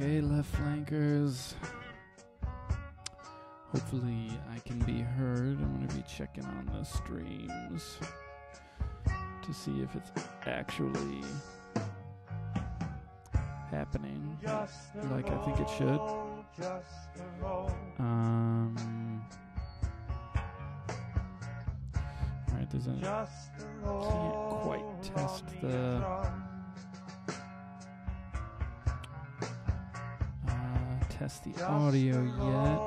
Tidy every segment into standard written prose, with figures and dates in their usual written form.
Okay, left flankers. Hopefully I can be heard. I'm going to be checking on the streams to see if it's actually happening like I think it should. Alright, can't quite test the audio yet.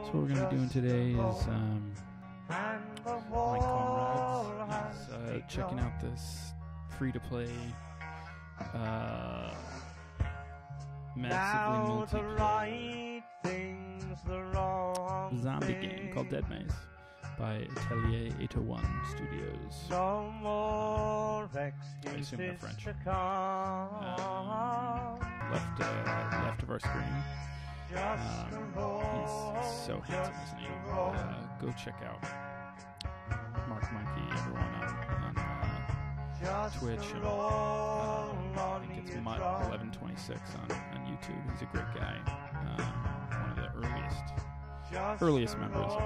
So what we're going to be doing today is my comrades is checking out this free-to-play massively multiplayer zombie game called Dead Maze by Atelier 801 Studios. I assume they're French. Left of our screen. He's so handsome, isn't he? Go check out Mark Monkey, everyone on Twitch, and I think it's Mutt1126 on YouTube. He's a great guy. One of the earliest members of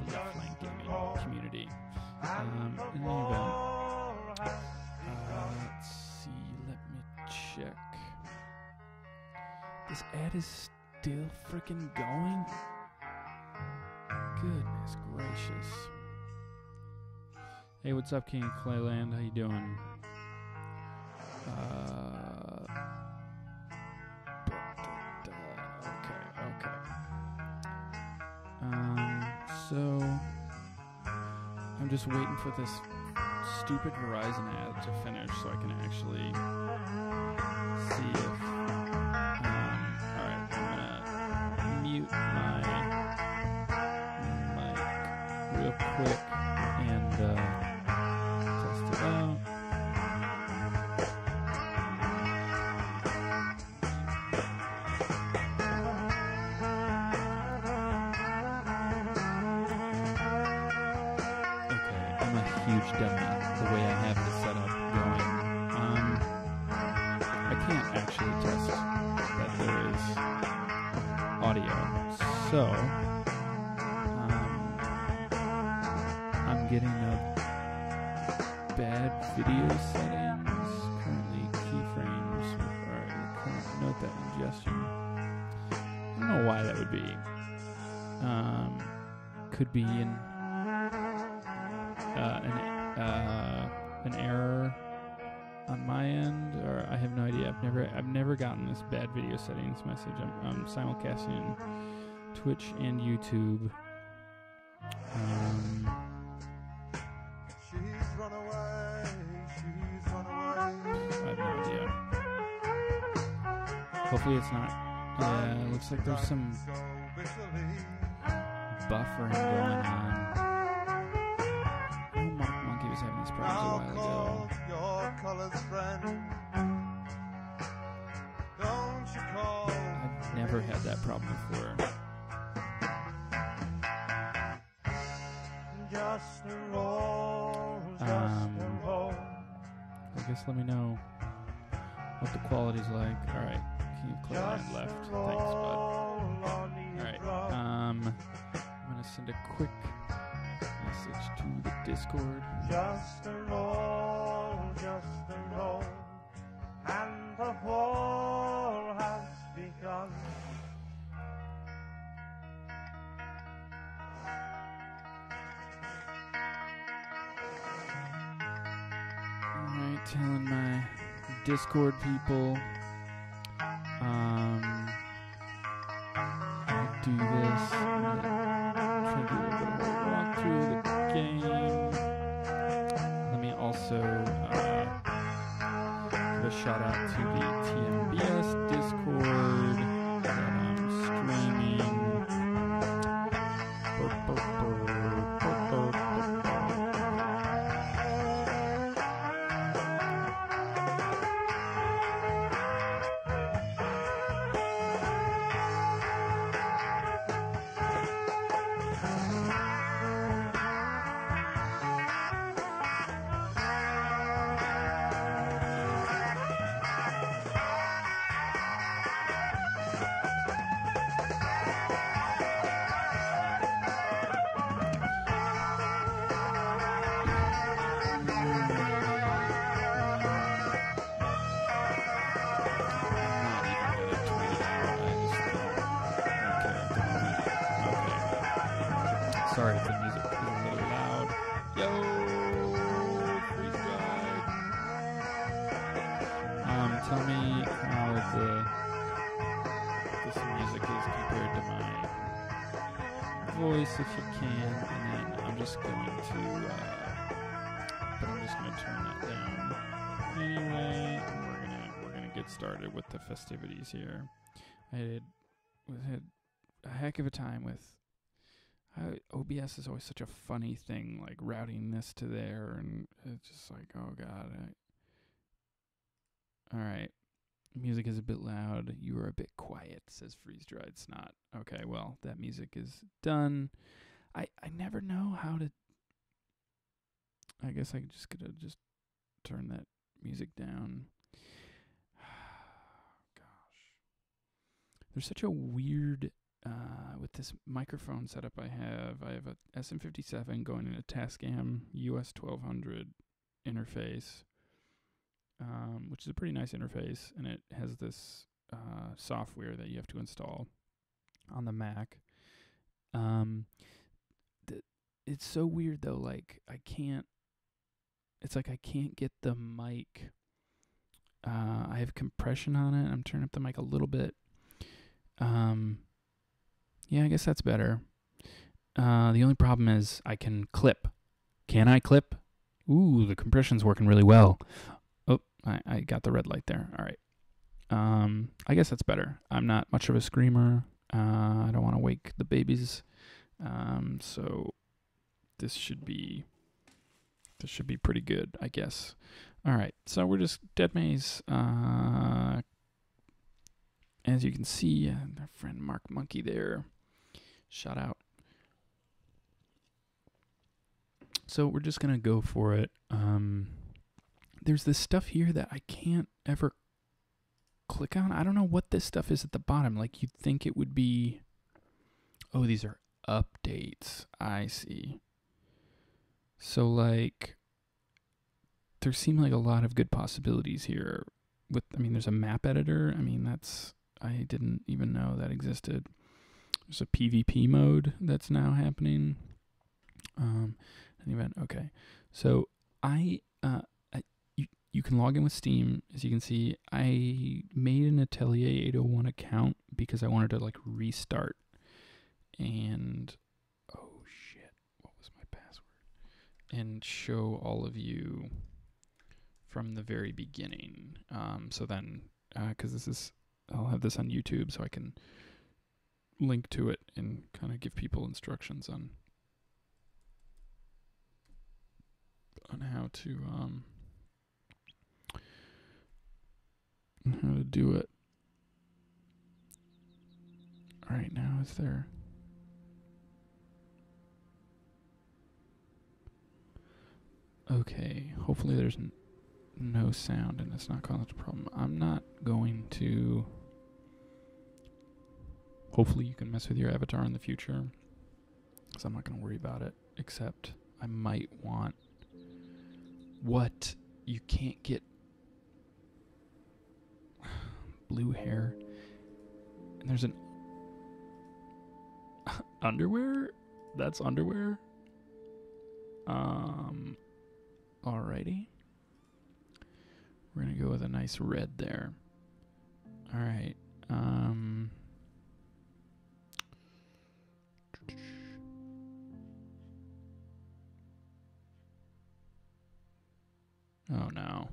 the Flank Gaming community. In any event, let's see. Let me check. This ad is still freaking going? Goodness gracious. Hey, what's up, King of Clayland? How you doing? Okay. So I'm just waiting for this stupid Verizon ad to finish so I can actually see if mute my mic real quick and test it out. Okay, I'm a huge dummy the way I have this setup going. I can't actually test that there is audio, so I'm getting a bad video settings, currently keyframes with note that ingestion. I don't know why that would be. Could be an error on my end, or I have no idea. I've never gotten this bad video settings message. I'm simulcasting Twitch and YouTube. I have no idea. Hopefully it's not. Yeah, it looks like there's some buffering going on. Oh, Mark Monkey was having these problems a while ago. I've never had that problem before. I guess let me know what the quality's like. Alright, King of Clayland left. Thanks, bud. Alright, I'm gonna send a quick message to the Discord. Just a roll, and the war has begun. Alright, telling my Discord people do this. Try to do a little bit of a walkthrough of the game. Let me also give a shout out to the TMBS Discord that I'm streaming. sorry if the music is a little loud. Yo, freeze dried. Tell me how this music is compared to my voice, if you can, and then I'm just going to turn that down anyway, and we're gonna get started with the festivities here. I had a heck of a time with OBS is always such a funny thing, like routing this to there, and it's just like, oh god. Alright, music is a bit loud. You are a bit quiet, says Freeze Dried Snot. Okay, well, that music is done. I never know how to... I guess I just gotta just turn that music down. Gosh. There's such a weird... with this microphone setup I have a SM57 going in a Tascam US 1200 interface, which is a pretty nice interface, and it has this software that you have to install on the Mac. It's so weird though, like I can't get the mic. I have compression on it. I'm turning up the mic a little bit. Yeah, I guess that's better. The only problem is I can clip. Can I clip? Ooh, the compression's working really well. Oh, I got the red light there. All right. I guess that's better. I'm not much of a screamer. I don't want to wake the babies. So this should be pretty good, I guess. All right. So we're just Dead Maze. As you can see, our friend Mark Monkey there. Shout out. So we're just going to go for it. There's this stuff here that I can't ever click on. I don't know what this stuff is at the bottom. Like, you'd think it would be... Oh, these are updates. I see. So, like, there seem like a lot of good possibilities here. There's a map editor. I didn't even know that existed. There's a PvP mode that's now happening. An event. Okay. So you can log in with Steam. As you can see, I made an Atelier 801 account because I wanted to like restart. And oh shit, what was my password? And show all of you from the very beginning. So then, because I'll have this on YouTube, so I can link to it and kind of give people instructions on how to do it. All right, now is there? Okay, hopefully there's no sound and it's not causing a problem. I'm not going to... Hopefully you can mess with your avatar in the future, because I'm not going to worry about it, except I might want... What? You can't get blue hair? And there's an... underwear? That's underwear? Alrighty. We're going to go with a nice red there. Alright. Oh no.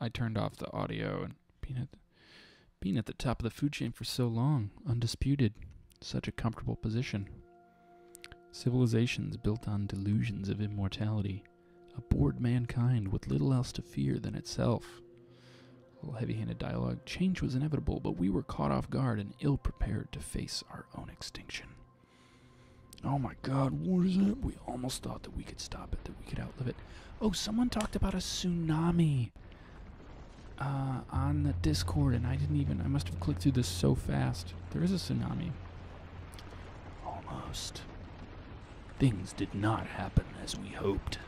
I turned off the audio, and being at the top of the food chain for so long, undisputed, such a comfortable position. Civilizations built on delusions of immortality, abhorred mankind with little else to fear than itself. A little heavy-handed dialogue. Change was inevitable, but we were caught off guard and ill-prepared to face our own extinction. Oh my god, what is it? We almost thought that we could stop it, that we could outlive it. Oh, someone talked about a tsunami on the Discord, and I must have clicked through this so fast. There is a tsunami. Almost. Things did not happen as we hoped.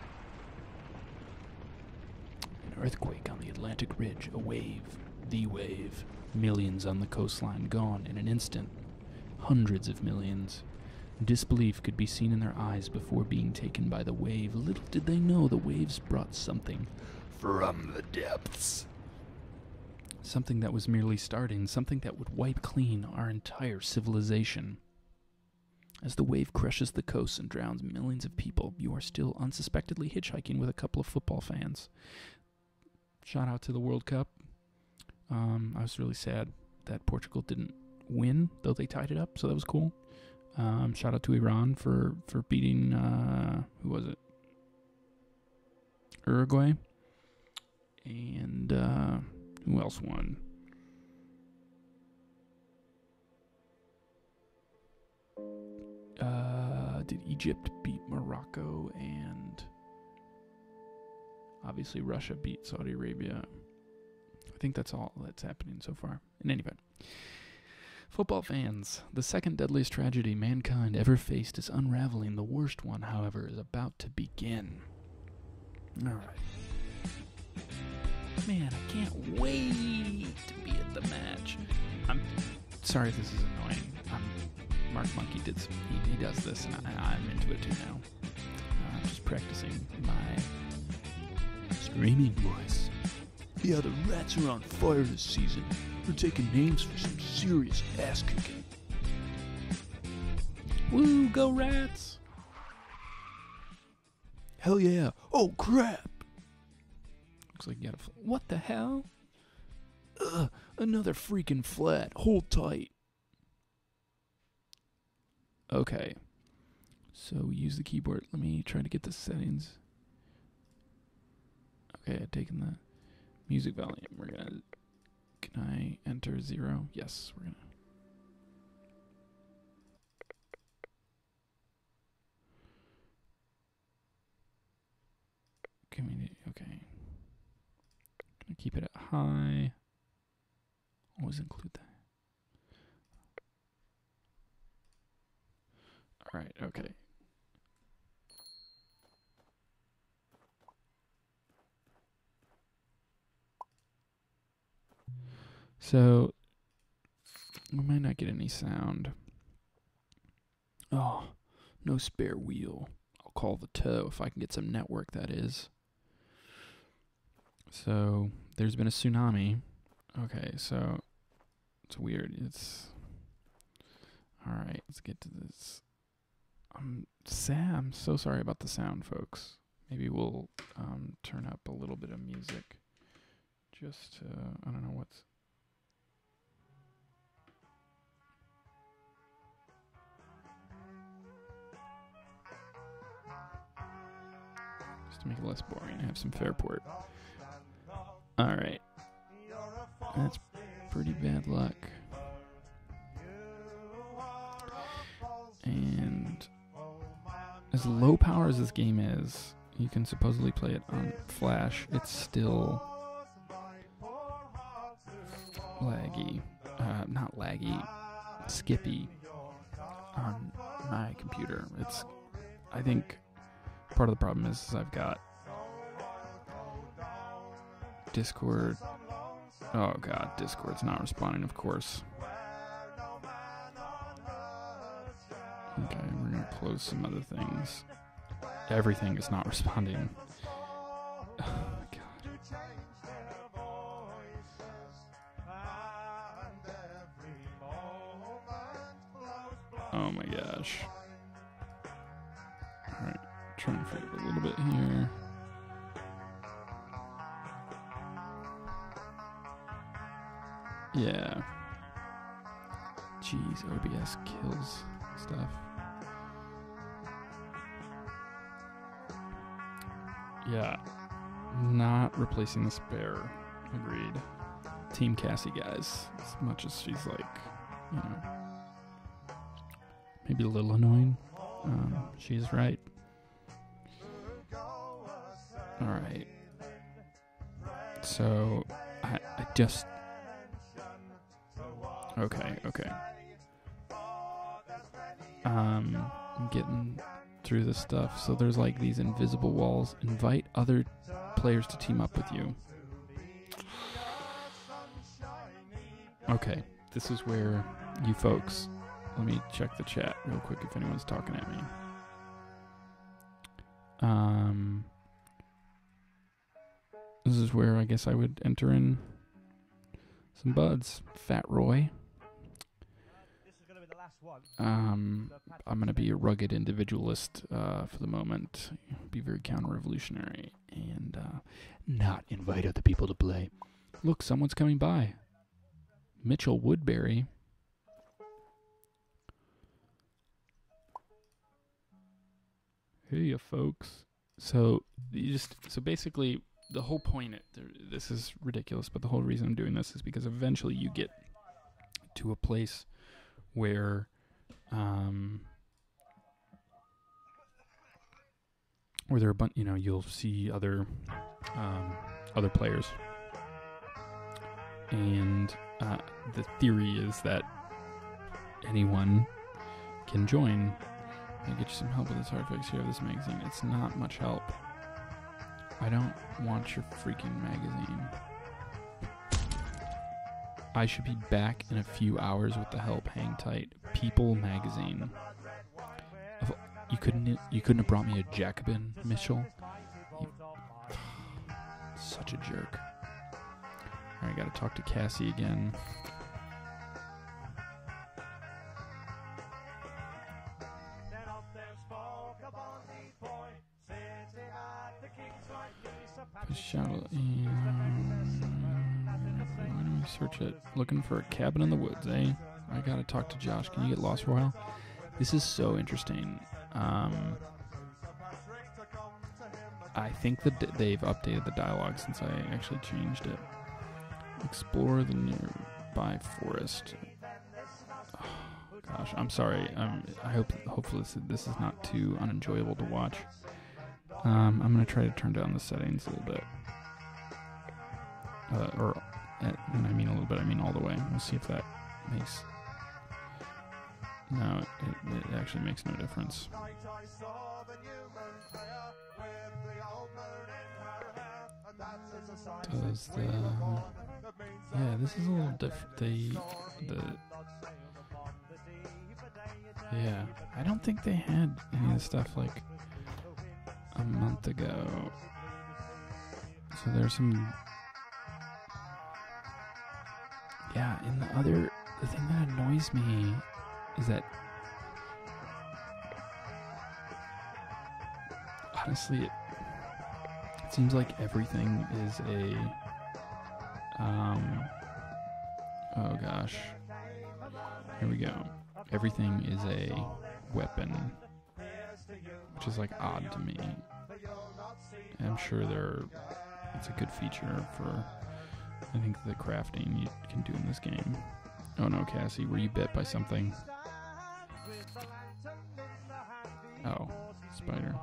An earthquake on the Atlantic Ridge, a wave, the wave. Millions on the coastline gone in an instant. Hundreds of millions. Disbelief could be seen in their eyes before being taken by the wave. Little did they know the waves brought something from the depths. Something that was merely starting, something that would wipe clean our entire civilization. As the wave crushes the coast and drowns millions of people, you are still unsuspectedly hitchhiking with a couple of football fans. Shout out to the World Cup. I was really sad that Portugal didn't win, though they tied it up, so that was cool. Shout out to Iran for beating, who was it? Uruguay. And who else won? Did Egypt beat Morocco? And obviously Russia beat Saudi Arabia. I think that's all that's happening so far. In any event. Football fans, the second deadliest tragedy mankind ever faced is unraveling. The worst one, however, is about to begin. Alright. Man, I can't wait to be at the match. I'm sorry if this is annoying. Mark Monkey he does this, and I'm into it too now. I'm just practicing my screaming voice. Yeah, the Rats are on fire this season. We're taking names for some serious ass kicking. Woo, go Rats! Hell yeah! Oh crap! Looks like you got a. What the hell? Another freaking flat. Hold tight. Okay. So use the keyboard. Let me try to get the settings. Okay, I've taken the music volume. We're gonna. Can I enter 0? Yes, we're gonna. Okay. Gonna keep it at high. Always include that. Alright, okay. So, we might not get any sound. Oh, no spare wheel. I'll call the tow if I can get some network, that is. So, there's been a tsunami. Okay, so, it's weird. Alright, let's get to this. I'm so sorry about the sound, folks. Maybe we'll turn up a little bit of music. Just to, I don't know what's... Just to make it less boring, have some Fairport. Alright. That's pretty bad luck. And as low power as this game is, you can supposedly play it on Flash. It's still laggy. Not laggy, skippy on my computer. I think part of the problem is I've got Discord. Oh god, Discord's not responding, of course. Okay, we're gonna close some other things. Everything is not responding. Oh my god. Oh my gosh. Alright, trying to figure a little bit here. Yeah. Jeez, OBS kills stuff. Yeah. Not replacing the spare. Agreed. Team Cassie, guys. As much as she's like, you know, maybe a little annoying. She's right. Alright. So, I just... Okay. I'm getting through this stuff. So there's like these invisible walls. Invite other players to team up with you. Okay, this is where you folks Let me check the chat real quick if anyone's talking at me. This is where I guess I would enter in some buds. Fat Roy. I'm going to be a rugged individualist for the moment. Be very counter-revolutionary and not invite other people to play. Look, someone's coming by. Mitchell Woodbury. Hey, folks. So basically, the whole point. This is ridiculous, but the whole reason I'm doing this is because eventually you get to a place where there are a bunch. You'll see other players, and the theory is that anyone can join. I'll get you some help with this hard fix. You have this magazine. It's not much help. I don't want your freaking magazine. I should be back in a few hours with the help. Hang tight. People magazine. You couldn't have brought me a Jacobin, Mitchell? Such a jerk. Alright, gotta talk to Cassie again. Search it. Looking for a cabin in the woods, eh? I gotta talk to Josh. Can you get lost for a while? This is so interesting. I think that they've updated the dialogue since I actually changed it. Explore the nearby forest. Oh, gosh, I'm sorry. Hopefully this is not too unenjoyable to watch. I'm gonna try to turn down the settings a little bit. When I mean a little bit, I mean all the way. We'll see if that makes... No, it actually makes no difference. Does the... Yeah, this is a little different. Yeah, I don't think they had any of the stuff like a month ago. So there's some... Yeah, and the thing that annoys me is that honestly it seems like everything is a oh gosh, here we go. Everything is a weapon, which is like odd to me. I'm sure it's a good feature for I think the crafting you can do in this game. Oh no, Cassie, were you bit by something? Oh, spider.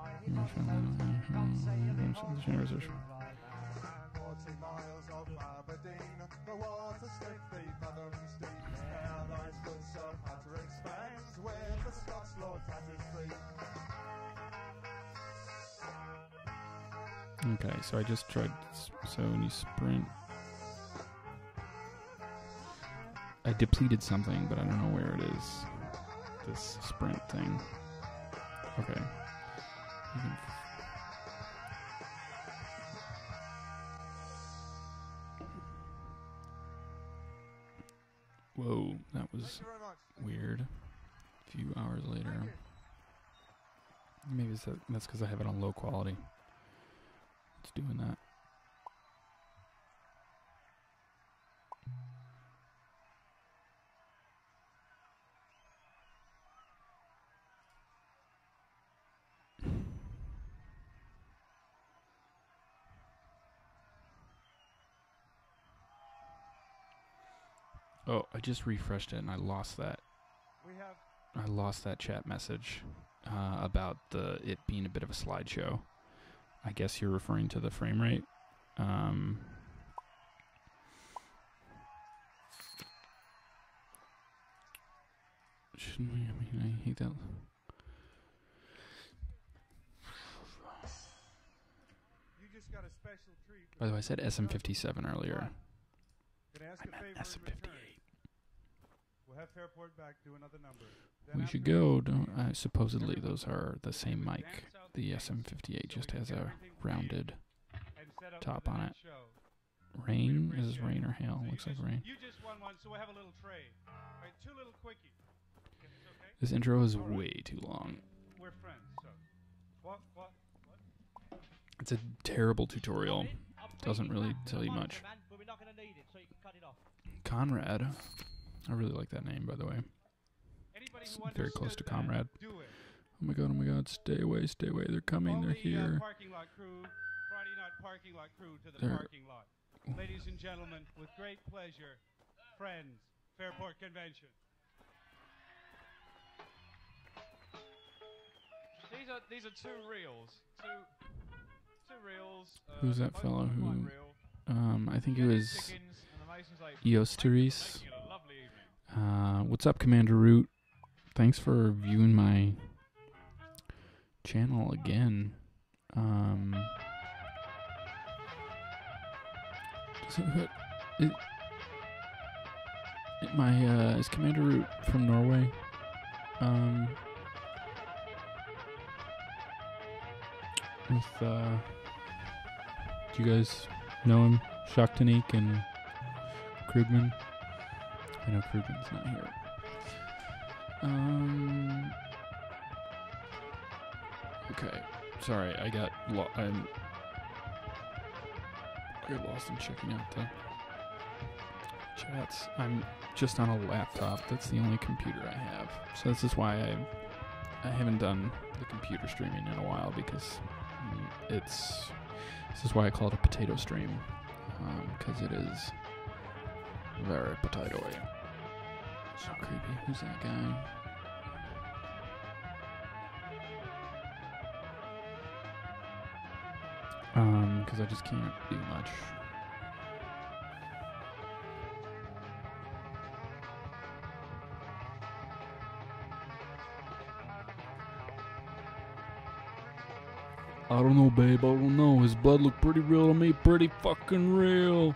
Okay, so I just tried. So when you sprint, I depleted something, but I don't know where it is. This sprint thing. Okay. Whoa, that was weird. A few hours later. Maybe that's because I have it on low quality. It's doing that. Oh, I just refreshed it and I lost that. I lost that chat message about it being a bit of a slideshow. I guess you're referring to the frame rate. Shouldn't we? I mean, I hate that. By the way, I said SM57 earlier. I meant SM58. We should go. Supposedly those are the same mic. The SM58 just has a rounded top on it. Rain? Is this rain or hail? Looks like rain. You just won one, so we'll have a little tray. All right, 2 little quickies. This intro is way too long. We're friends, so. What? It's a terrible tutorial. Doesn't really tell you much. Conrad. I really like that name, by the way. It's very close to Comrade. Oh my god, stay away, stay away. They're coming, they're here. Parking lot crew, Friday night parking lot crew to the parking lot. Ladies and gentlemen, with great pleasure, friends, Fairport Convention. These are 2 reels. Two reels. Who's that fellow who... I think it was Eosteris. What's up, Commander Root? Thanks for viewing my channel again. Is Commander Root from Norway? Do you guys know him? Shaktanik and Krugman? I know Krugman's not here. Okay. Sorry, I got lost in checking out the chats. I'm just on a laptop. That's the only computer I have. So this is why I haven't done the computer streaming in a while, because this is why I call it a potato stream, because it is very potato-y. So creepy. Who's that guy? Because I just can't do much. I don't know, babe. I don't know. His blood looked pretty real to me. Pretty fucking real.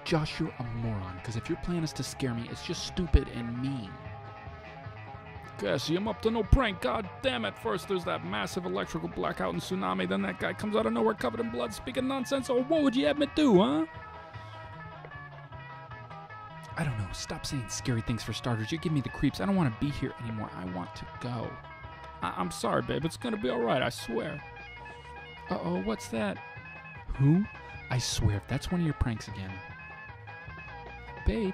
Josh, you're a moron. Because if your plan is to scare me, it's just stupid and mean. Cassie, I'm up to no prank. God damn it. First there's that massive electrical blackout and tsunami. Then that guy comes out of nowhere covered in blood speaking nonsense. Oh, what would you have me do, huh? I don't know. Stop saying scary things for starters. You give me the creeps. I don't want to be here anymore. I want to go. I'm sorry, babe. It's going to be all right. I swear. Uh-oh. What's that? Who? I swear, if that's one of your pranks again. Babe.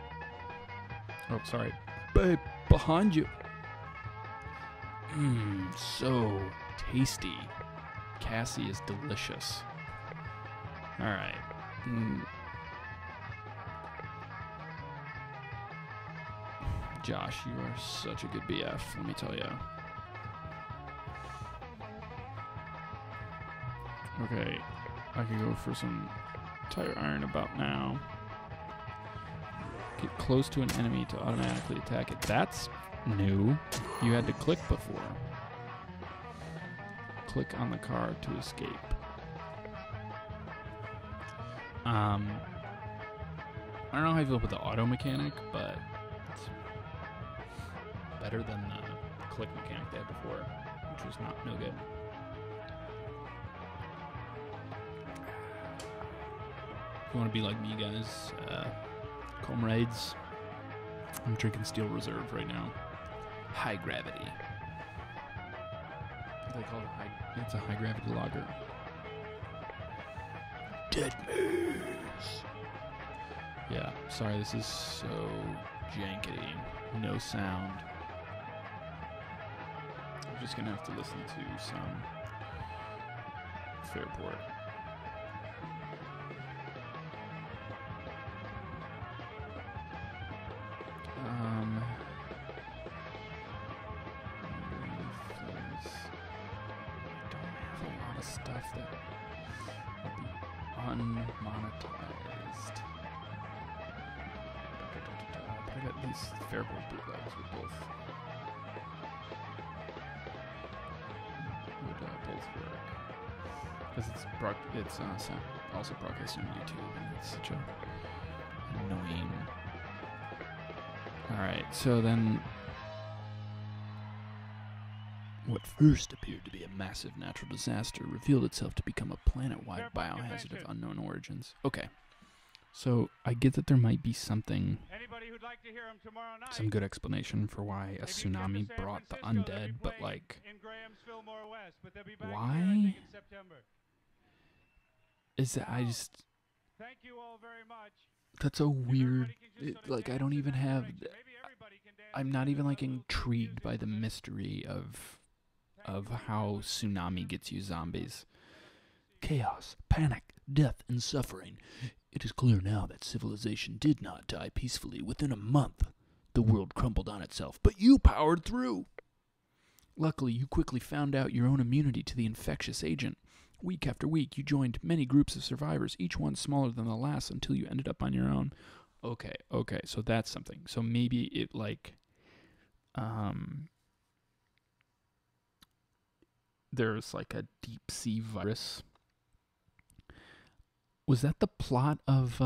Oh, sorry. Babe, behind you. So tasty. Cassie is delicious. All right. Josh, you are such a good BF, let me tell you. Okay, I can go for some tire iron about now. Get close to an enemy to automatically attack it. That's new. You had to click before. Click on the car to escape. I don't know how you feel with the auto mechanic, but it's better than the click mechanic they had before, which was no good. If you want to be like me, guys, comrades, I'm drinking Steel Reserve right now. High gravity. They call it it's a high gravity lager. Dead moose. Yeah, sorry, this is so jankety. No sound. I'm just gonna have to listen to some Fairport. Stuff that will be unmonetized. I got these Fairport bootlegs would both work, because it's also broadcast on YouTube, and it's such a annoying Alright, so then what first appeared to be a massive natural disaster revealed itself to become a planet-wide biohazard of unknown origins. Okay. So I get that there might be something, some good explanation for why a tsunami brought the undead, but like, why is that? Thank you all very much. That's a weird, like, I don't even have, I'm not even like intrigued by the mystery of how tsunami gets you zombies. Chaos, panic, death, and suffering. It is clear now that civilization did not die peacefully. Within a month, the world crumbled on itself, but you powered through. Luckily, you quickly found out your own immunity to the infectious agent. Week after week, you joined many groups of survivors, each one smaller than the last, until you ended up on your own. Okay, so that's something. So maybe it, like, there's like a deep sea virus. Was that the plot of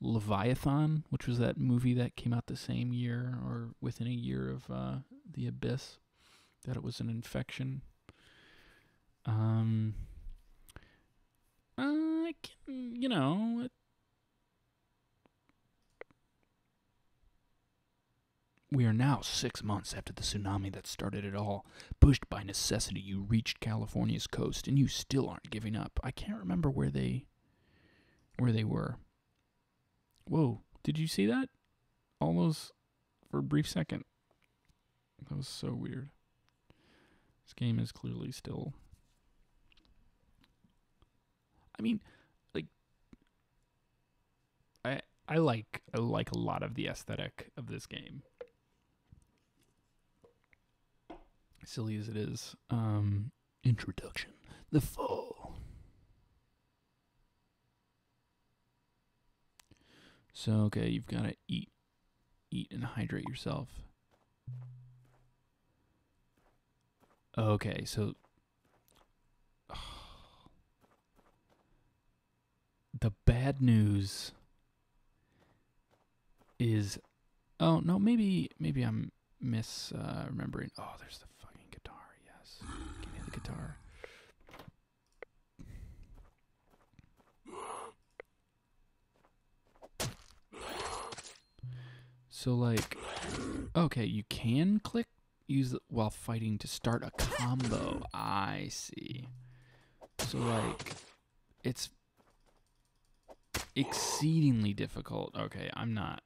Leviathan, which was that movie that came out the same year or within a year of The Abyss? That it was an infection. I can, you know. We are now 6 months after the tsunami that started it all. Pushed by necessity, you reached California's coast, and you still aren't giving up. I can't remember where they were. Whoa, did you see that? Almost for a brief second. That was so weird. This game is clearly still... I mean, like, I like a lot of the aesthetic of this game. Silly as it is. Introduction. The Fall. So, okay, you've got to eat and hydrate yourself. Okay, so... the bad news is... Oh, no, maybe I'm remembering. Oh, there's the fucking guitar, yes. Give me the guitar. So, like, okay, you can use it while fighting to start a combo. I see. So, like, it's exceedingly difficult. Okay, I'm not.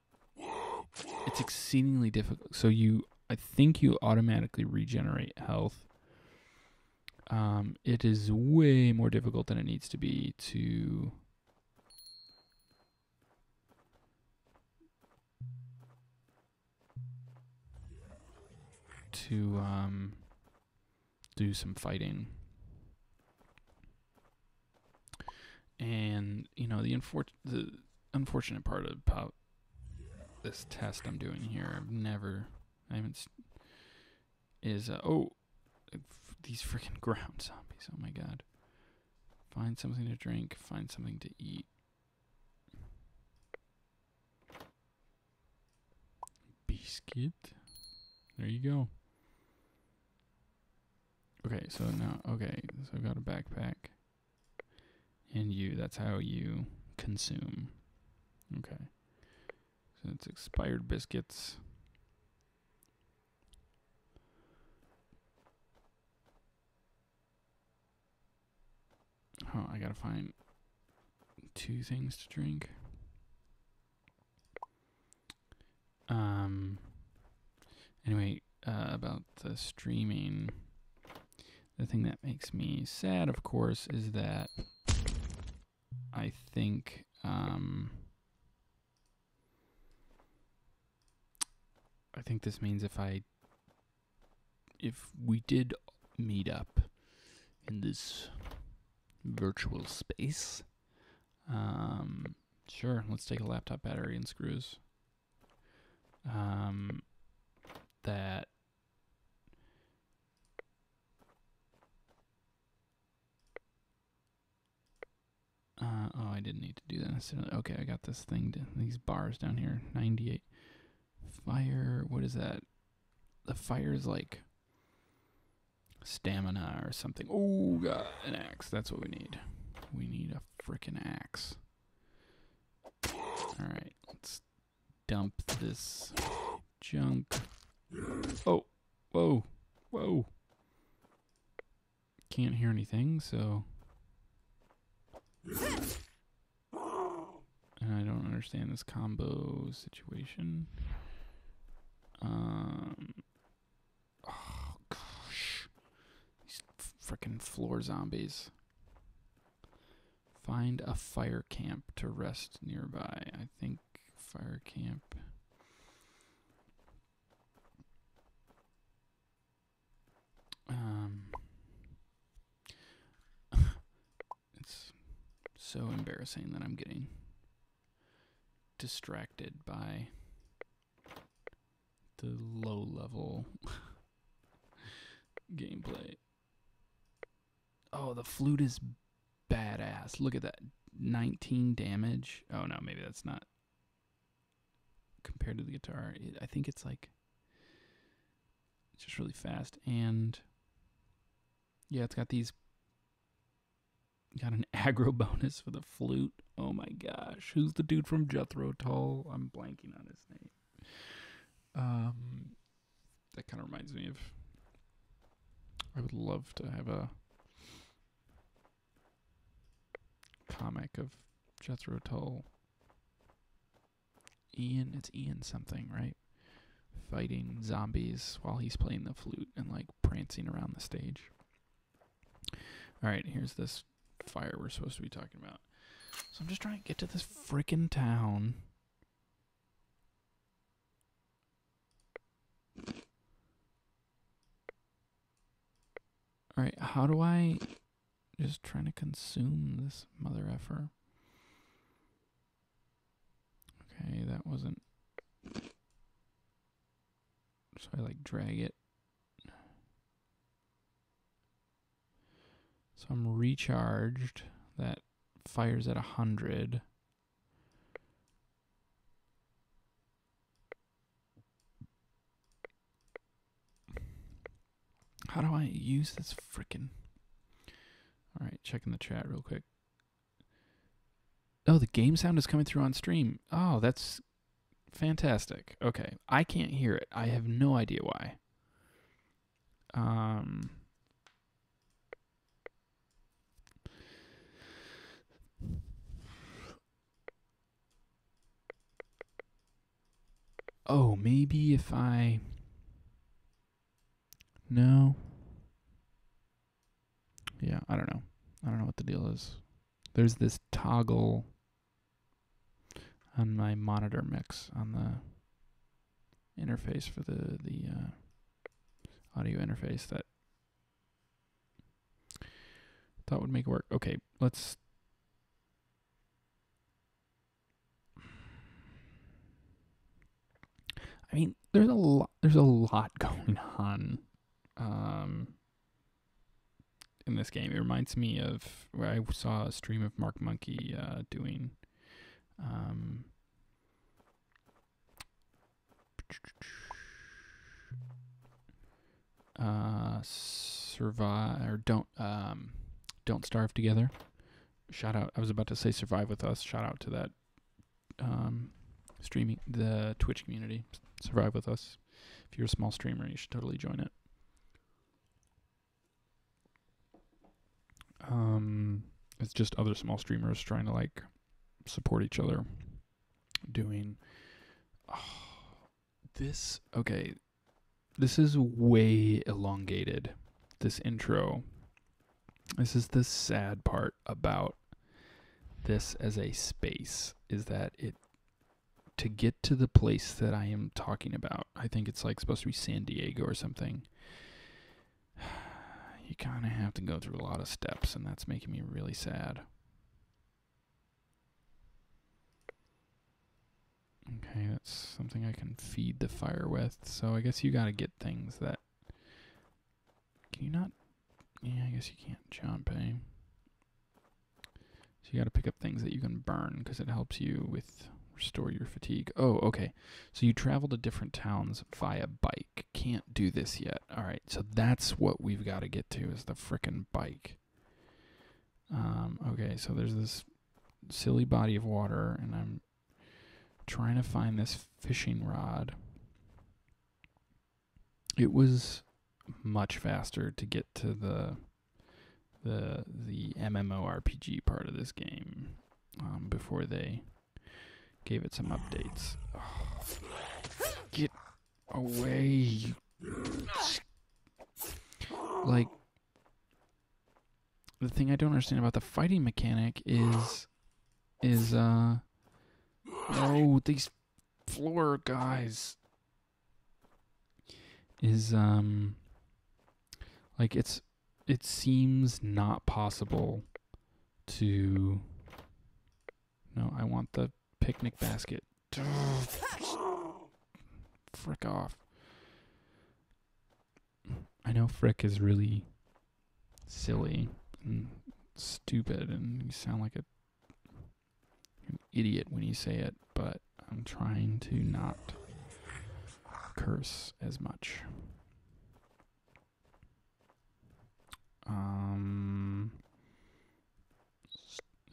It's exceedingly difficult. So I think you automatically regenerate health. It is way more difficult than it needs to be to do some fighting. And, you know, the unfortunate part about this test I'm doing here, these freaking ground zombies. Oh my god. Find something to drink, find something to eat. Biscuit. There you go. Okay, so I've got a backpack. And that's how you consume. Okay. So it's expired biscuits. Oh, I gotta find 2 things to drink. Anyway, about the streaming, the thing that makes me sad, of course, is that I think this means if we did meet up in this virtual space, sure, let's take a laptop battery and screws. That I didn't need to do that necessarily. Okay, I got this thing, these bars down here, 98. Fire, what is that? The fire is like stamina or something. Oh, God, an axe. That's what we need. We need a frickin' axe. Alright, let's dump this junk. Oh, whoa, whoa. Can't hear anything, so... And I don't understand this combo situation. Oh, gosh. These frickin' floor zombies. Find a fire camp to rest nearby. I think fire camp. It's so embarrassing that I'm getting distracted by the low level gameplay. Oh, the flute is badass. Look at that. 19 damage. Oh no, maybe that's not compared to the guitar. I think it's like it's just really fast, and yeah, it's got these got an aggro bonus for the flute. Oh my gosh. Who's the dude from Jethro Tull? I'm blanking on his name. That kind of reminds me of, I would love to have a comic of Jethro Tull. It's Ian something, right? Fighting zombies while he's playing the flute and like prancing around the stage. Alright, here's this fire we're supposed to be talking about. So I'm just trying to get to this frickin' town. Alright, how do I just trying to consume this mother effer? Okay, that wasn't. So I like drag it. So I'm recharged. That fires at 100. How do I use this frickin'? Alright, checking the chat real quick. Oh, the game sound is coming through on stream. Oh, that's fantastic. Okay, I can't hear it. I have no idea why. Oh, maybe if I... No. Yeah, I don't know. I don't know what the deal is. There's this toggle on my monitor mix on the interface for the audio interface that thought would make it work. Okay, let's... I mean, there's a lot going on in this game. It reminds me of where I saw a stream of Mark Monkey doing survive or don't starve together. Shout out! I was about to say survive with us. Shout out to that streaming, the Twitch community. Survive with us. If you're a small streamer, you should totally join it. It's just other small streamers trying to like support each other. Doing this. Okay, this is way elongated. This intro. This is the sad part about this as a space, is that it, to get to the place that I am talking about, I think it's like supposed to be San Diego or something. You kind of have to go through a lot of steps, and that's making me really sad. Okay, that's something I can feed the fire with. So I guess you gotta get things that... Can you not... Yeah, I guess you can't jump, eh? So you gotta pick up things that you can burn, because it helps you with Restore your fatigue. Oh, okay. So you travel to different towns via bike. Can't do this yet. All right, so that's what we've got to get to is the frickin' bike. Okay, so there's this silly body of water, and I'm trying to find this fishing rod. It was much faster to get to the MMORPG part of this game before they gave it some updates. Oh, get away. Like, the thing I don't understand about the fighting mechanic is oh, these floor guys is like it seems not possible to. No, I want the picnic basket. Frick off. I know frick is really silly and stupid, and you sound like an idiot when you say it, but I'm trying to not curse as much.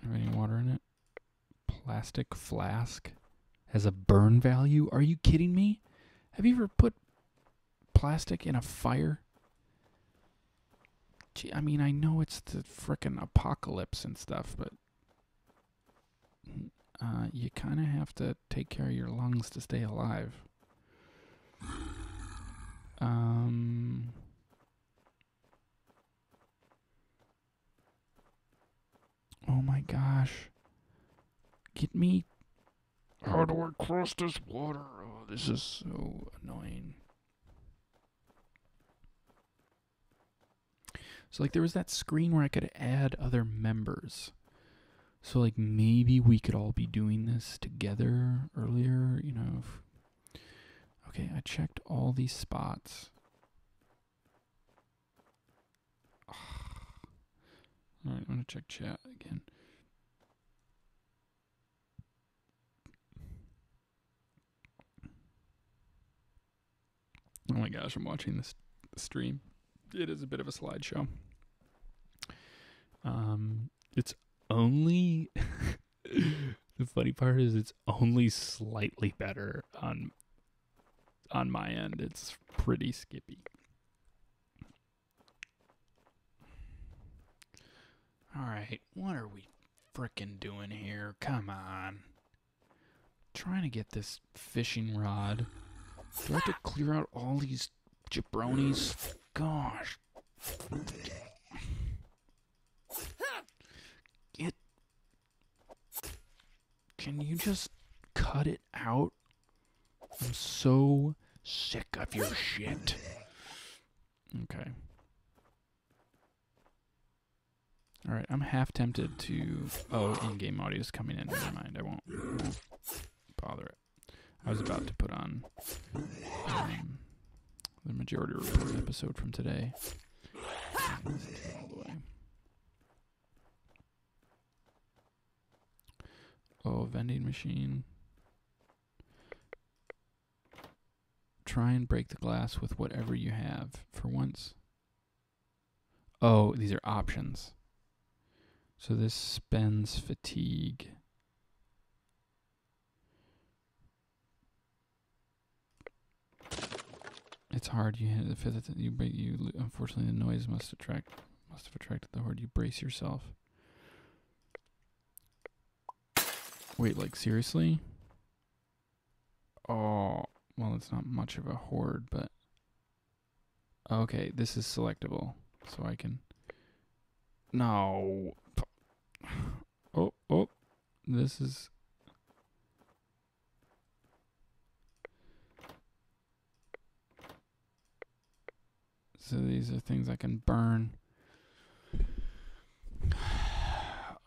Have any water in it? Plastic flask has a burn value? Are you kidding me? Have you ever put plastic in a fire? Gee, I mean, I know it's the frickin' apocalypse and stuff, but you kind of have to take care of your lungs to stay alive. Oh my gosh. Get me. How do I cross this water? Oh, this is so annoying. So, like, there was that screen where I could add other members. So, like, maybe we could all be doing this together earlier, you know. Okay, I checked all these spots. Alright, I'm going to check chat again. Oh my gosh, I'm watching this stream. It is a bit of a slideshow. It's only... the funny part is it's only slightly better on my end. It's pretty skippy. Alright, what are we frickin' doing here? Come on. Trying to get this fishing rod. Do I have to clear out all these jabronis? Gosh. Can you just cut it out? I'm so sick of your shit. Okay. Alright, I'm half tempted to... Oh, in-game audio is coming in. Never mind, I won't bother it. I was about to put on the Majority Report episode from today. Oh, vending machine. Try and break the glass with whatever you have for once. Oh, these are options. So this spends fatigue. It's hard. You hit the fifth. You unfortunately the noise must have attracted the horde. You brace yourself. Wait, like seriously? Oh, well, it's not much of a horde, but okay, this is selectable, so I can. No. Oh, this is. So these are things I can burn.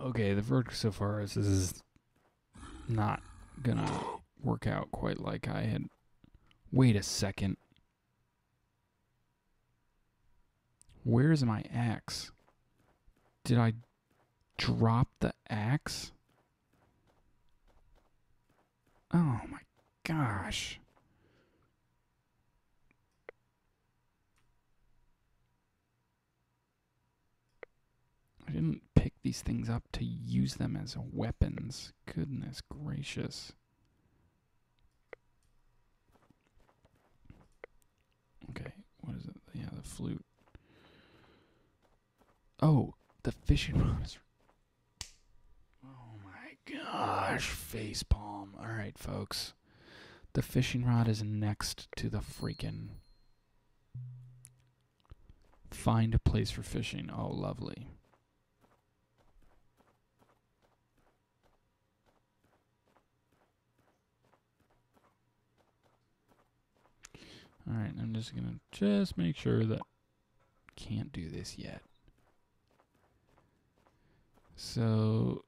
Okay, the verdict so far is this is not gonna work out quite like I had. Wait a second. Where's my axe? Did I drop the axe? Oh my gosh. I didn't pick these things up to use them as weapons. Goodness gracious. Okay, what is it? Yeah, the flute. Oh, the fishing rod is... Oh my gosh, facepalm. Alright, folks. The fishing rod is next to the freaking... Find a place for fishing. Oh, lovely. Alright, I'm just gonna make sure that can't do this yet. So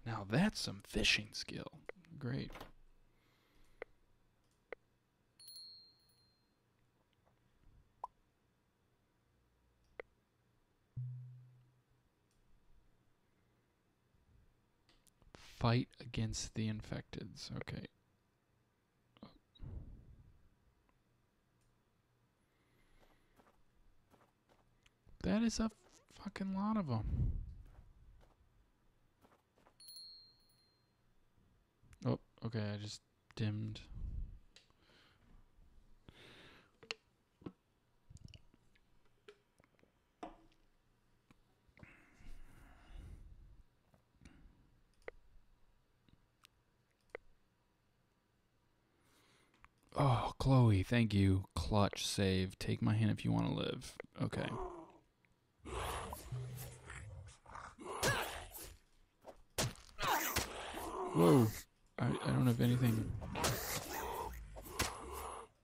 now that's some fishing skill. Great. Fight against the infecteds. Okay. That is a fucking lot of them. Oh, okay, I just dimmed. Oh, Chloe, thank you. Clutch save. Take my hand if you want to live. Okay. Whoa. I don't have anything.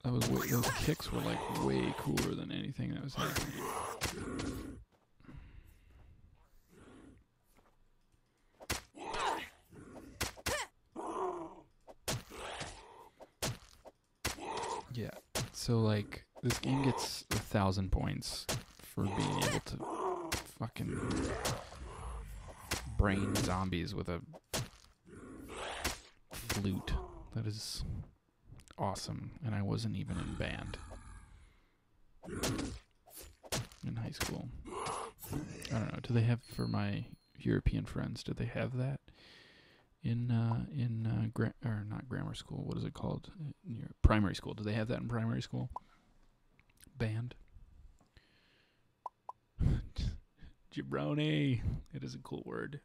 That was way, those kicks were like way cooler than anything that was happening. Yeah. So like this game gets 1,000 points for being able to fucking brain zombies with a flute. That is awesome. And I wasn't even in band in high school. I don't know. Do they have, for my European friends, do they have that in not grammar school? What is it called? In your primary school. Do they have that in primary school? Band. Jabroni. It is a cool word.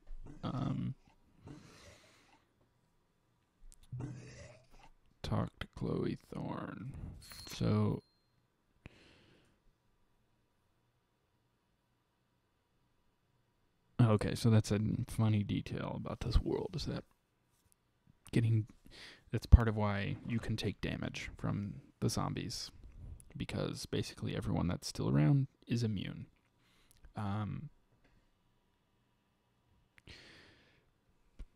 Talk to Chloe Thorne. So okay, so that's a funny detail about this world, is that that's part of why you can take damage from the zombies, because basically everyone that's still around is immune.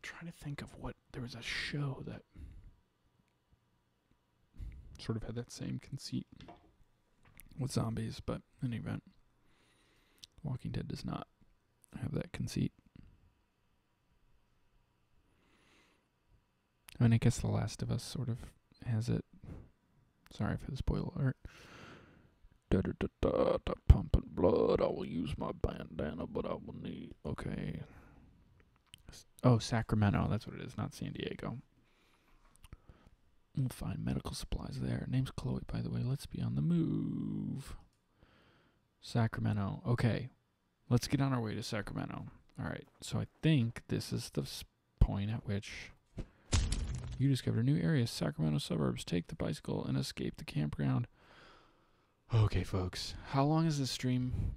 Trying to think of what, there was a show that sort of had that same conceit with zombies, but in any event, Walking Dead does not have that conceit. I mean, I guess The Last of Us sort of has it. Sorry for the spoiler alert. Da pumping blood. I will use my bandana, but I will need. Okay. Oh, Sacramento. That's what it is, not San Diego. We'll find medical supplies there. Name's Chloe, by the way. Let's be on the move. Sacramento. Okay. Let's get on our way to Sacramento. Alright, so I think this is the point at which you discovered a new area, Sacramento suburbs. Take the bicycle and escape the campground. Okay, folks. How long has this stream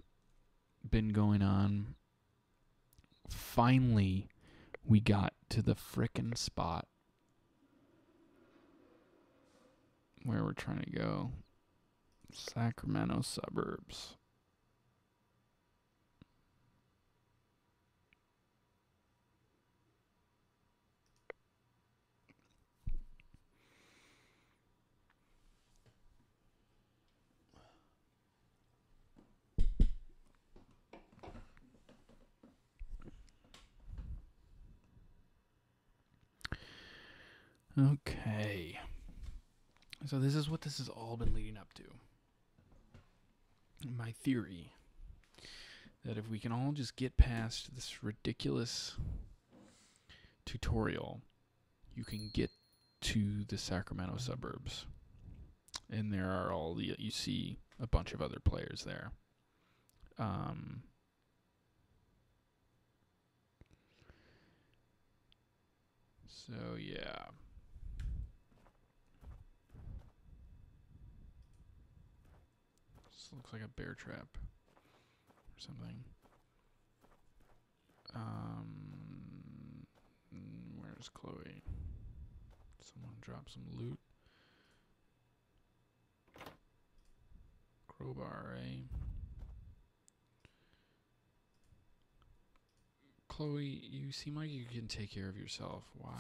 been going on? Finally, we got to the frickin' spot where we're trying to go. Sacramento suburbs. Okay. So this is what this has all been leading up to. My theory that if we can all just get past this ridiculous tutorial, you can get to the Sacramento suburbs. And there are you see a bunch of other players there. So yeah. This looks like a bear trap or something. Where's Chloe? Someone drop some loot. Crowbar, eh? Chloe, you seem like you can take care of yourself. Why?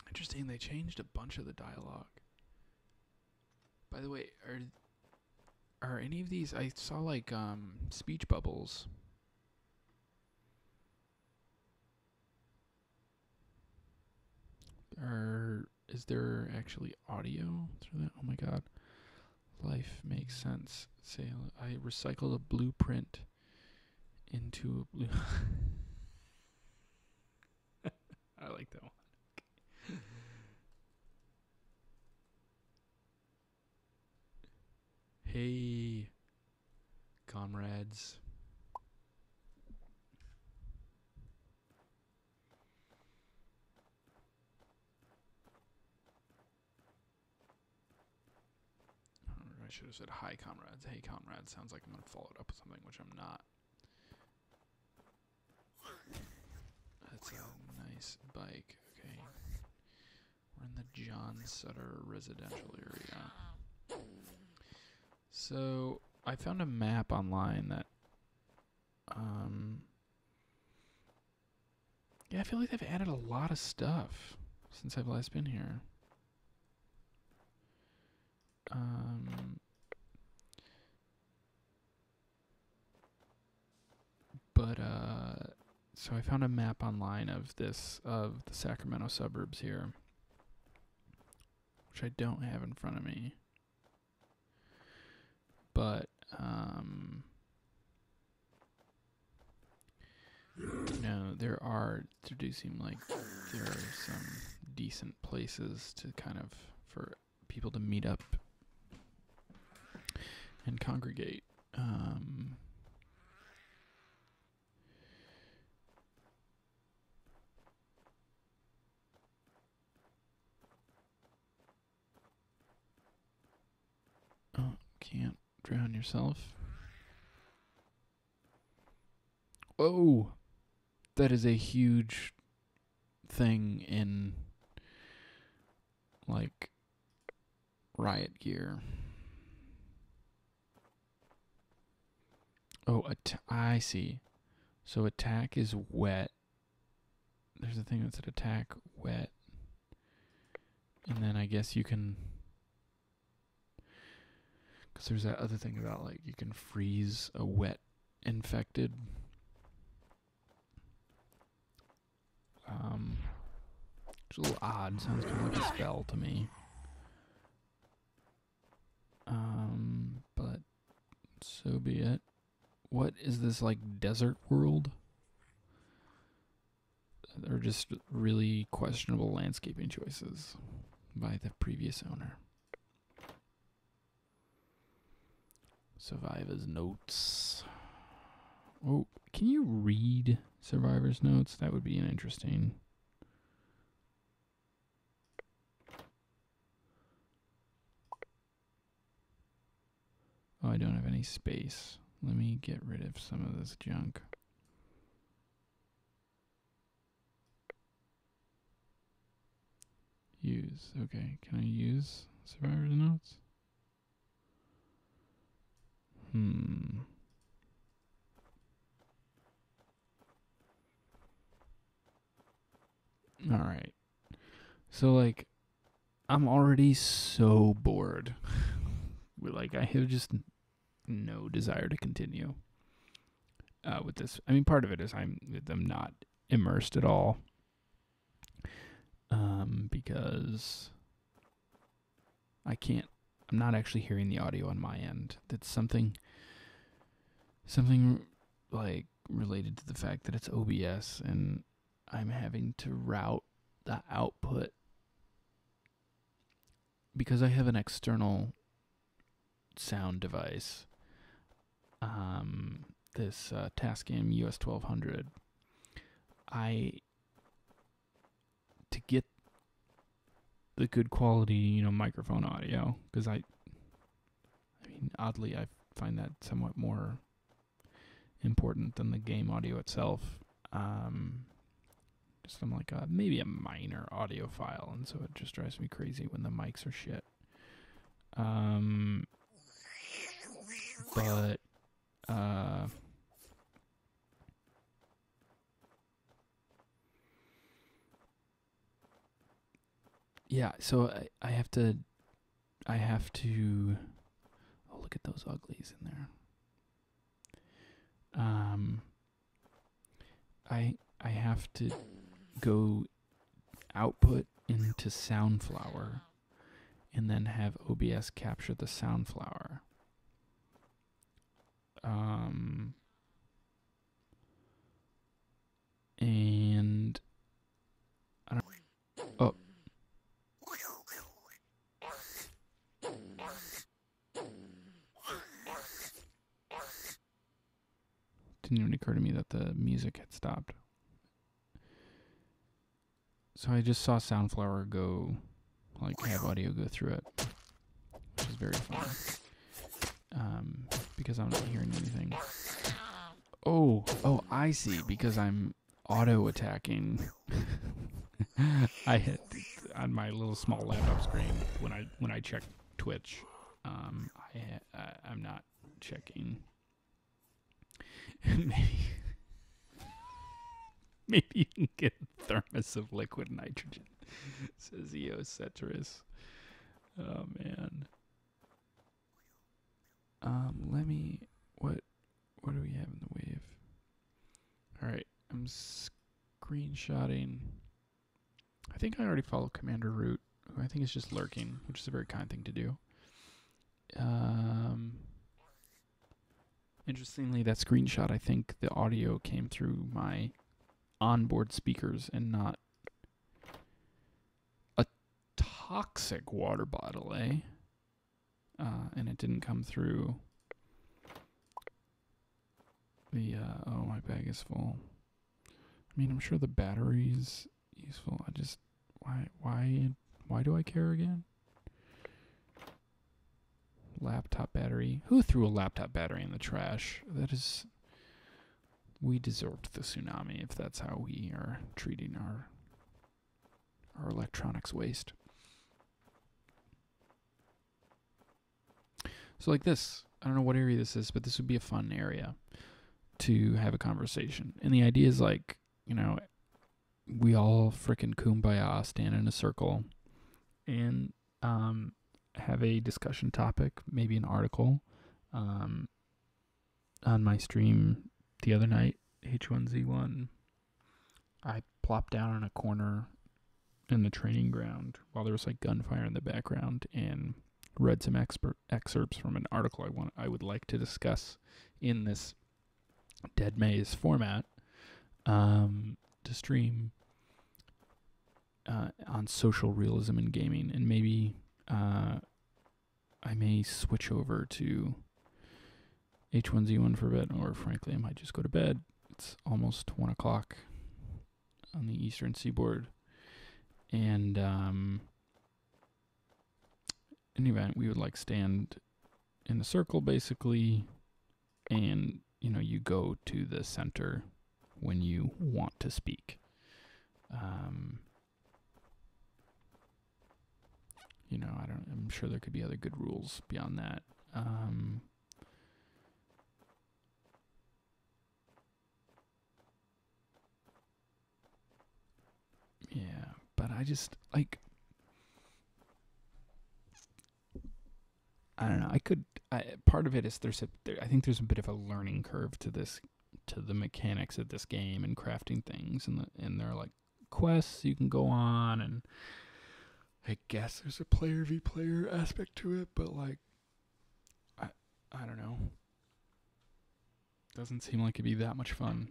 Interesting, they changed a bunch of the dialogue. By the way, are any of these, I saw like speech bubbles. Is there actually audio through that? Oh my god. Life makes sense. Say, I recycled a blueprint into a blue. I like that one. Hey, comrades. I should have said hi, comrades. Hey, comrades. Sounds like I'm going to follow it up with something, which I'm not. That's a nice bike. Okay. We're in the John Sutter residential area. So, I found a map online that, yeah, I feel like they've added a lot of stuff since I've last been here. So I found a map online of the Sacramento suburbs here, which I don't have in front of me. But, no, there do seem like there are some decent places to kind of, for people to meet up and congregate. Oh, can't drown yourself. Oh, that is a huge thing in, like, riot gear. Oh, I see. So attack is wet. There's a thing that said attack wet. And then I guess you can... Because there's that other thing about, like, you can freeze a wet infected. It's a little odd. Sounds kind of like a spell to me. But so be it. What is this, like, desert world? They're just really questionable landscaping choices by the previous owner. Survivor's notes. Oh, can you read Survivor's notes? That would be an interesting. Oh, I don't have any space. Let me get rid of some of this junk. Use. Okay, can I use Survivor's notes? Alright. So, like, I'm already so bored. Like, I have just no desire to continue with this. I mean, part of it is I'm not immersed at all, because I'm not actually hearing the audio on my end. That's something like related to the fact that it's OBS and I'm having to route the output because I have an external sound device. This Tascam US 1200. To get the good quality, microphone audio, because I mean, oddly, I find that somewhat more important than the game audio itself. Just I'm like maybe a minor audiophile, and so it just drives me crazy when the mics are shit. But yeah, so I have to. Oh, look at those uglies in there. I have to go output into Soundflower and then have OBS capture the Soundflower. And I don't. Oh. Didn't even occur to me that the music had stopped. So I just saw Soundflower go, like, have audio go through it, which is very fun. Because I'm not hearing anything. Oh, I see. Because I'm auto attacking. I hit on my little small laptop screen when I check Twitch. I'm not checking. Maybe you can get a thermos of liquid nitrogen, says Eos Ceteris. Oh man. What do we have in the wave? All right, I'm screenshotting. I think I already follow Commander Root, who I think is just lurking, which is a very kind thing to do. Interestingly, that screenshot, I think the audio came through my onboard speakers and not a toxic water bottle, eh? And it didn't come through the, oh, my bag is full. I mean, I'm sure the battery's useful. I just, why do I care again? Laptop battery. Who threw a laptop battery in the trash? We deserved the tsunami if that's how we are treating our electronics waste. So like this, I don't know what area this is, but this would be a fun area to have a conversation. And the idea is like, we all frickin' kumbaya, stand in a circle and have a discussion topic, maybe an article. On my stream the other night, H1Z1, I plopped down in a corner in the training ground while there was like gunfire in the background and read some excerpts from an article I would like to discuss in this Dead Maze format to stream on social realism in gaming, and maybe I may switch over to H1Z1 for a bit, or frankly I might just go to bed. It's almost 1 o'clock on the eastern seaboard, and in the event we would like stand in a circle basically, and you go to the center when you want to speak. I'm sure there could be other good rules beyond that. Yeah, but I just, like, I don't know. Part of it is I think there's a bit of a learning curve to the mechanics of this game and crafting things, and there are like quests you can go on, and I guess there's a player v player aspect to it, but like I don't know. Doesn't seem like it'd be that much fun.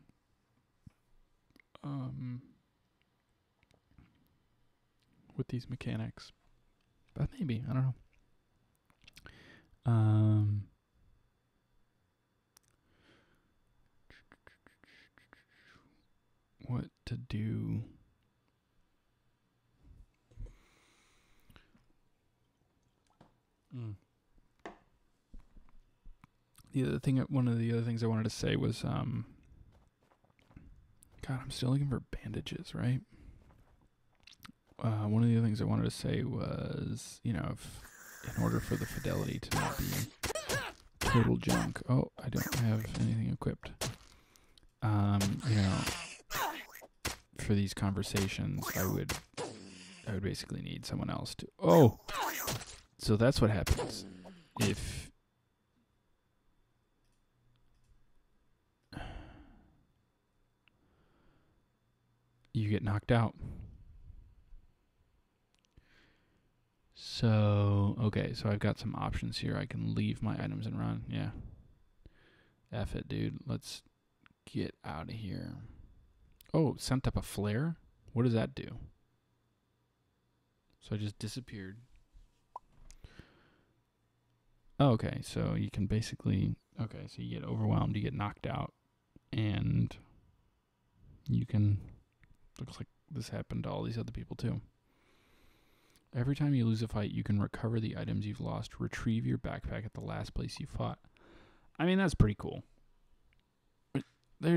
With these mechanics. But maybe, I don't know. What to do? One of the other things I wanted to say was, God, I'm still looking for bandages, right? One of the other things I wanted to say was, in order for the fidelity to not be total junk. Oh, I don't have anything equipped. For these conversations, I would basically need someone else to. Oh, so that's what happens if you get knocked out. So, okay, so I've got some options here. I can leave my items and run. Yeah. F it, dude. Let's get out of here. Oh, sent up a flare? What does that do? So I just disappeared. Oh, okay, so you can basically... Okay, so you get overwhelmed, you get knocked out, and you can... Looks like this happened to all these other people, too. Every time you lose a fight, you can recover the items you've lost, retrieve your backpack at the last place you fought. I mean, that's pretty cool. There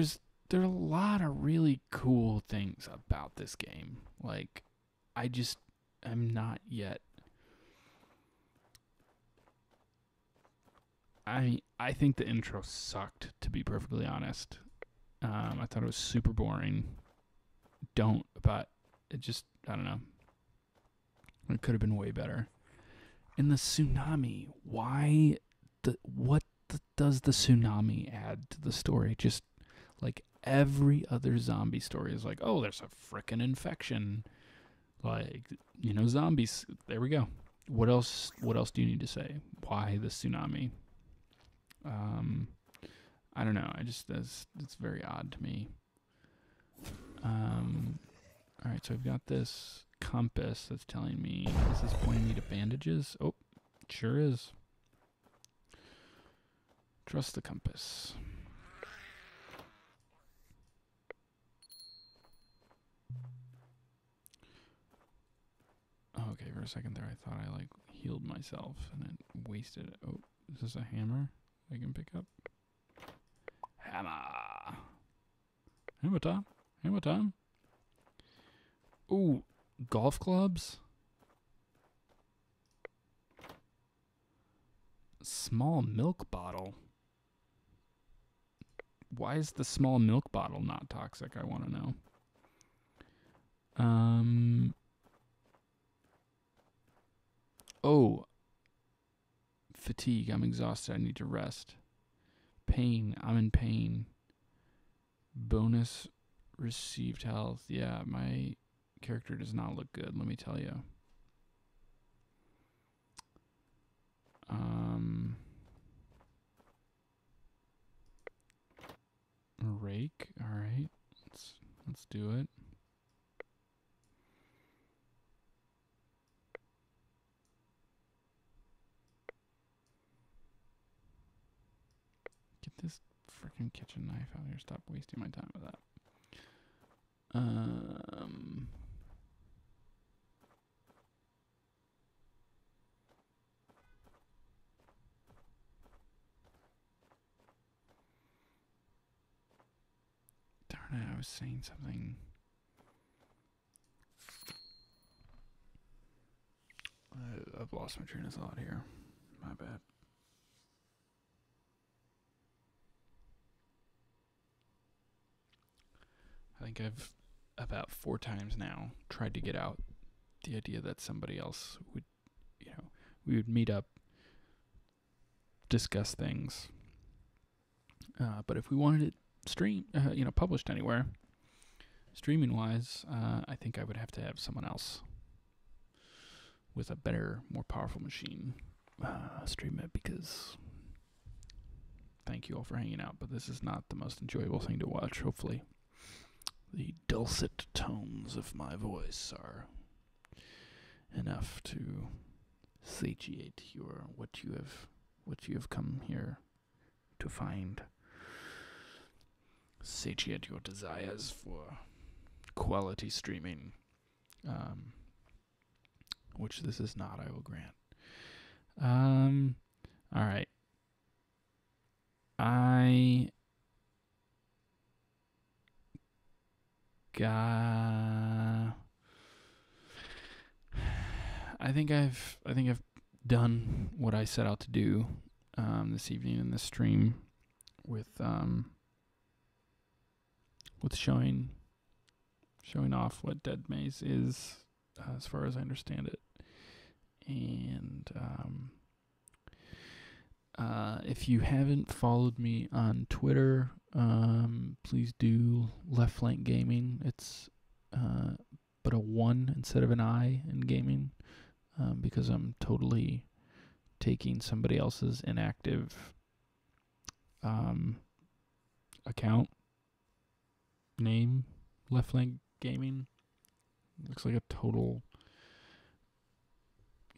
are a lot of really cool things about this game. Like, I'm not yet. I think the intro sucked, to be perfectly honest. I thought it was super boring. But it just, I don't know. It could have been way better. And the tsunami, what does the tsunami add to the story? Just like every other zombie story is like, oh, there's a frickin' infection. Like, zombies. There we go. What else do you need to say? Why the tsunami? I don't know. It's very odd to me. All right, so I've got this compass that's telling me, is this pointing me to bandages? Oh, it sure is. Trust the compass. Okay, for a second there, I thought I healed myself and then wasted it. Oh, is this a hammer I can pick up? Hammer. Hammer time. Hammer time. Ooh, golf clubs. Small milk bottle. Why is the small milk bottle not toxic? I want to know. Oh. Fatigue. I'm exhausted. I need to rest. Pain. I'm in pain. Bonus received health. Yeah, my character does not look good, let me tell you. Rake. All right, let's do it. Get this freaking kitchen knife out here. Stop wasting my time with that. Darn it, I was saying something. I've lost my train of thought here. My bad. I think I've about 4 times now tried to get out the idea that somebody else would, we would meet up discuss things. But if we wanted it published anywhere, streaming-wise, I think I would have to have someone else with a better, more powerful machine stream it, because thank you all for hanging out, but this is not the most enjoyable thing to watch. Hopefully the dulcet tones of my voice are enough to satiate what you have come here to find. Satiate your desires for quality streaming, which this is not, I will grant. All right. I think I've done what I set out to do this evening in this stream with showing off what Dead Maze is, as far as I understand it. And if you haven't followed me on Twitter, please do. Flank Gaming. It's but a 1 instead of an I in gaming, because I'm totally taking somebody else's inactive account name. Flank Gaming looks like a total,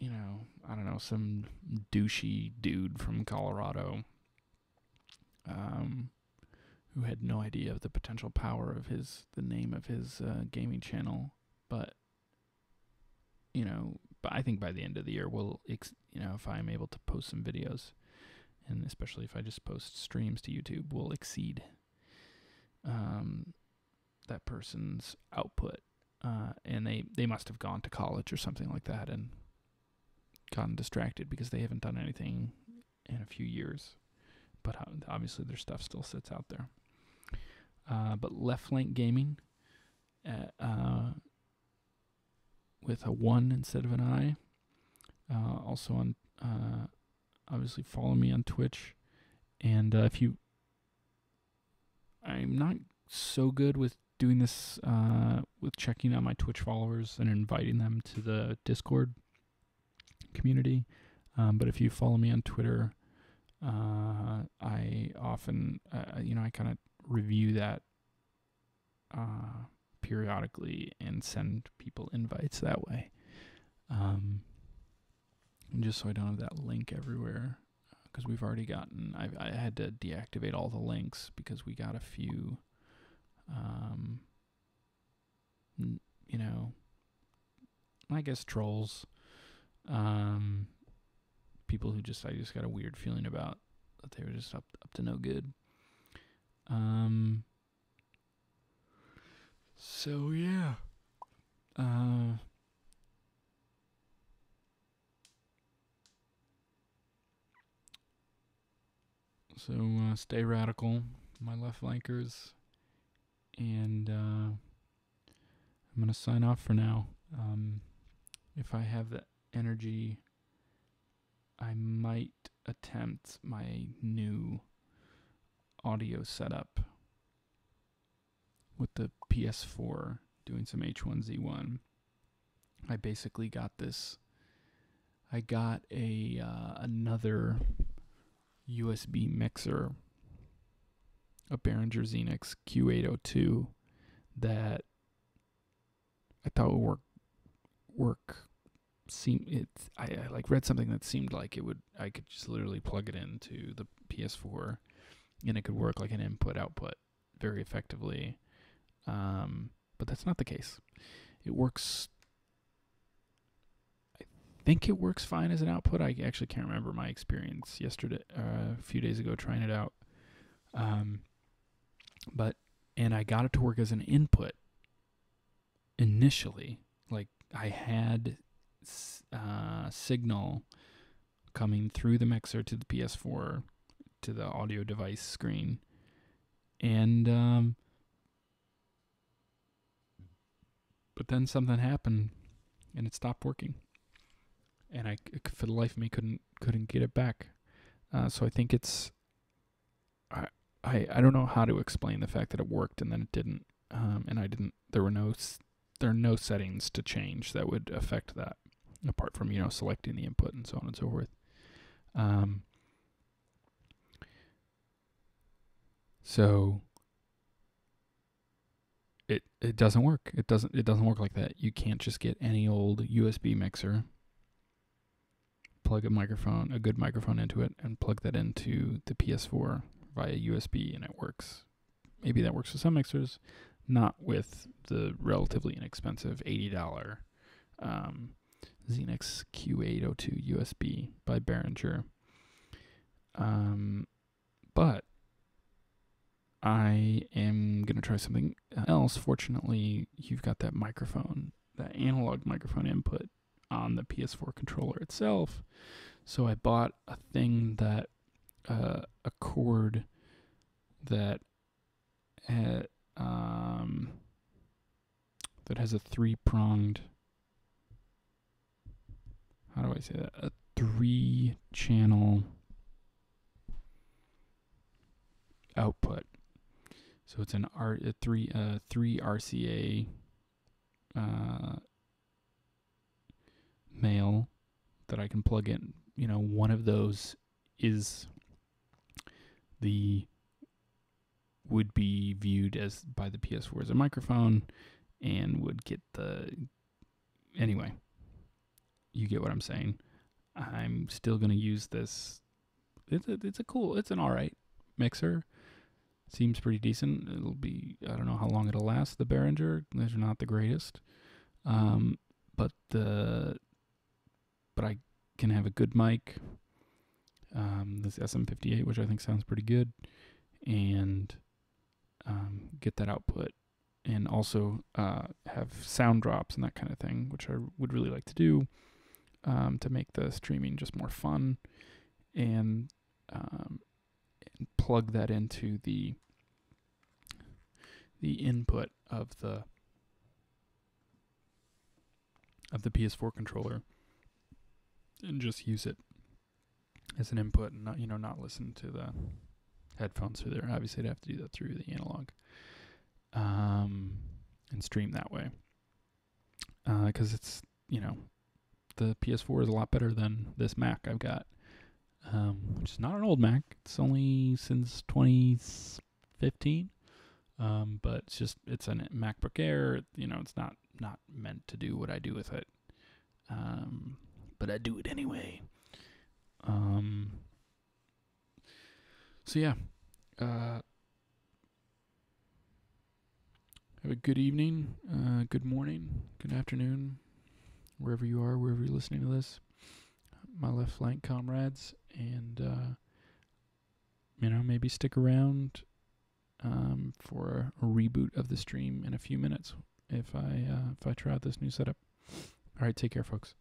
I don't know, some douchey dude from Colorado who had no idea of the potential power of the name of his gaming channel. But I think by the end of the year, if I'm able to post some videos, and especially if I just post streams to YouTube, we'll exceed that person's output. And they must have gone to college or something like that and gotten distracted, because they haven't done anything in a few years. But obviously their stuff still sits out there. But Flank Gaming, with a 1 instead of an I. Also on, obviously follow me on Twitch. And I'm not so good with doing this, with checking out my Twitch followers and inviting them to the Discord community. But if you follow me on Twitter, I often, I kind of review that periodically and send people invites that way. Just so I don't have that link everywhere, because we've already gotten, I had to deactivate all the links because we got a few, I guess trolls, people who I just got a weird feeling about, that they were just up to no good. So yeah. So stay radical, my left flankers, and I'm gonna sign off for now. If I have the energy, I might attempt my new audio setup with the PS4, doing some H1Z1. I basically got this. I got another USB mixer, a Behringer Xenix Q802, that I thought would work. I read something that seemed like I could just literally plug it into the PS4 and it could work like an input-output very effectively. But that's not the case. It works, I think it works fine as an output. I actually can't remember my experience yesterday, a few days ago, trying it out. And I got it to work as an input initially. Like, I had signal coming through the mixer to the PS4 to the audio device screen, and but then something happened and it stopped working, and I for the life of me couldn't get it back. So I think it's, I don't know how to explain the fact that it worked and then it didn't, and I didn't. There are no settings to change that would affect that, apart from selecting the input and so on and so forth. So it doesn't work. It doesn't work like that. You can't just get any old USB mixer, plug a good microphone into it, and plug that into the PS4 via USB, and it works. Maybe that works with some mixers, not with the relatively inexpensive $80 Xenix Q802 USB by Behringer. But I am going to try something else. Fortunately, you've got that microphone, that analog microphone input on the PS4 controller itself. So I bought a thing that, a cord that has a three-pronged, how do I say that? A 3-channel output. So it's a three RCA male that I can plug in. One of those would be viewed as by the PS4 as a microphone, and would get anyway. You get what I'm saying. I'm still gonna use this. It's an alright mixer. Seems pretty decent. It'll be, I don't know how long it'll last. The Behringer, those are not the greatest. But I can have a good mic. This SM58, which I think sounds pretty good, and get that output, and also have sound drops and that kind of thing, which I would really like to do, to make the streaming just more fun, and plug that into the input of the PS4 controller, and just use it as an input, and not listen to the headphones through there. Obviously, I'd have to do that through the analog, and stream that way, because it's the PS4 is a lot better than this Mac I've got, which is not an old Mac. It's only since 2015, but it's a MacBook Air. It's not meant to do what I do with it, but I do it anyway. So yeah, have a good evening, good morning, good afternoon, wherever you are, wherever you're listening to this, my left flank comrades, and maybe stick around for a reboot of the stream in a few minutes if I try out this new setup. All right, take care, folks.